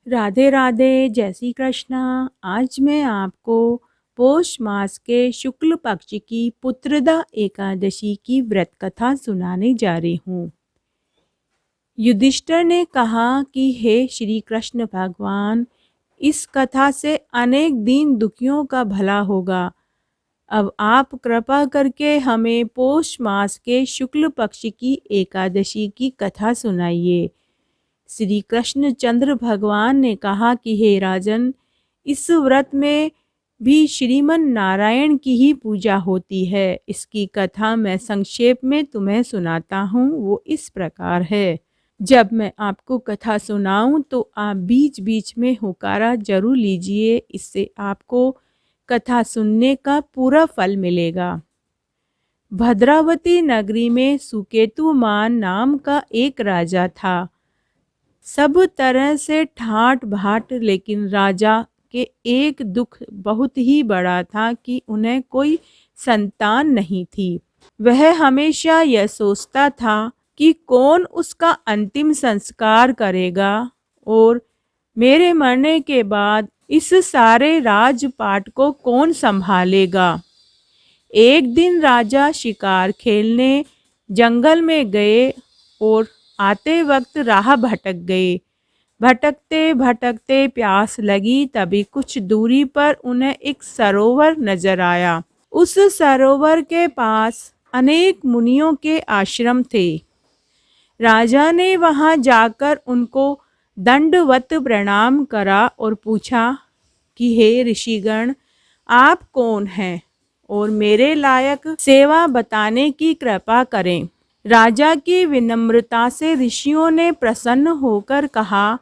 राधे राधे, जय श्री कृष्णा। आज मैं आपको पौष मास के शुक्ल पक्ष की पुत्रदा एकादशी की व्रत कथा सुनाने जा रही हूँ। युधिष्ठिर ने कहा कि हे श्री कृष्ण भगवान, इस कथा से अनेक दीन दुखियों का भला होगा। अब आप कृपा करके हमें पौष मास के शुक्ल पक्ष की एकादशी की कथा सुनाइए। श्री कृष्णचंद्र भगवान ने कहा कि हे राजन, इस व्रत में भी श्रीमन नारायण की ही पूजा होती है। इसकी कथा मैं संक्षेप में तुम्हें सुनाता हूँ। वो इस प्रकार है। जब मैं आपको कथा सुनाऊं तो आप बीच बीच में हुकारा जरूर लीजिए। इससे आपको कथा सुनने का पूरा फल मिलेगा। भद्रावती नगरी में सुकेतुमान नाम का एक राजा था। सब तरह से ठाट बाट, लेकिन राजा के एक दुख बहुत ही बड़ा था कि उन्हें कोई संतान नहीं थी। वह हमेशा यह सोचता था कि कौन उसका अंतिम संस्कार करेगा और मेरे मरने के बाद इस सारे राजपाट को कौन संभालेगा। एक दिन राजा शिकार खेलने जंगल में गए और आते वक्त राह भटक गए। भटकते भटकते प्यास लगी, तभी कुछ दूरी पर उन्हें एक सरोवर नजर आया। उस सरोवर के पास अनेक मुनियों के आश्रम थे। राजा ने वहां जाकर उनको दंडवत प्रणाम करा और पूछा कि हे ऋषिगण, आप कौन हैं और मेरे लायक सेवा बताने की कृपा करें। राजा की विनम्रता से ऋषियों ने प्रसन्न होकर कहा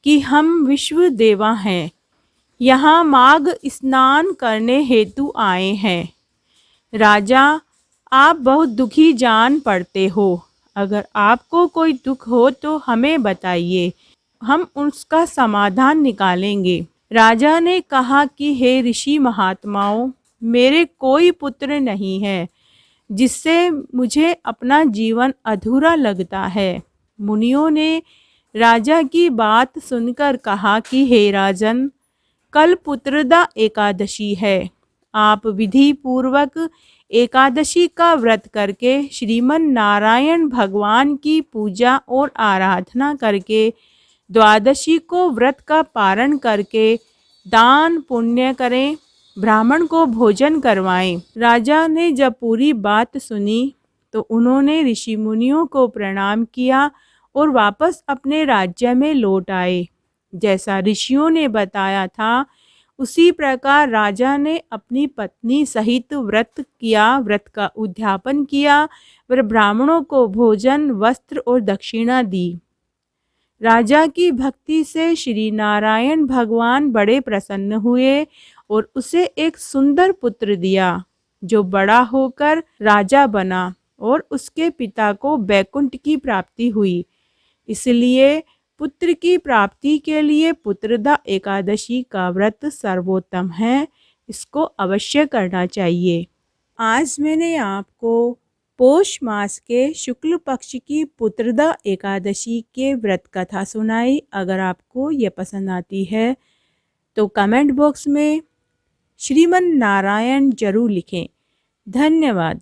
कि हम विश्व देवा हैं, यहाँ माघ स्नान करने हेतु आए हैं। राजा, आप बहुत दुखी जान पड़ते हो। अगर आपको कोई दुख हो तो हमें बताइए, हम उसका समाधान निकालेंगे। राजा ने कहा कि हे ऋषि महात्माओं, मेरे कोई पुत्र नहीं है, जिससे मुझे अपना जीवन अधूरा लगता है। मुनियों ने राजा की बात सुनकर कहा कि हे राजन, कल पुत्रदा एकादशी है। आप विधि पूर्वक एकादशी का व्रत करके श्रीमन नारायण भगवान की पूजा और आराधना करके द्वादशी को व्रत का पारण करके दान पुण्य करें, ब्राह्मण को भोजन करवाएं। राजा ने जब पूरी बात सुनी तो उन्होंने ऋषि मुनियों को प्रणाम किया और वापस अपने राज्य में लौट आए। जैसा ऋषियों ने बताया था उसी प्रकार राजा ने अपनी पत्नी सहित व्रत किया, व्रत का उद्यापन किया और ब्राह्मणों को भोजन, वस्त्र और दक्षिणा दी। राजा की भक्ति से श्री नारायण भगवान बड़े प्रसन्न हुए और उसे एक सुंदर पुत्र दिया, जो बड़ा होकर राजा बना और उसके पिता को बैकुंठ की प्राप्ति हुई। इसलिए पुत्र की प्राप्ति के लिए पुत्रदा एकादशी का व्रत सर्वोत्तम है। इसको अवश्य करना चाहिए। आज मैंने आपको पौष मास के शुक्ल पक्ष की पुत्रदा एकादशी के व्रत कथा सुनाई। अगर आपको ये पसंद आती है तो कमेंट बॉक्स में श्रीमन नारायण जरूर लिखें। धन्यवाद।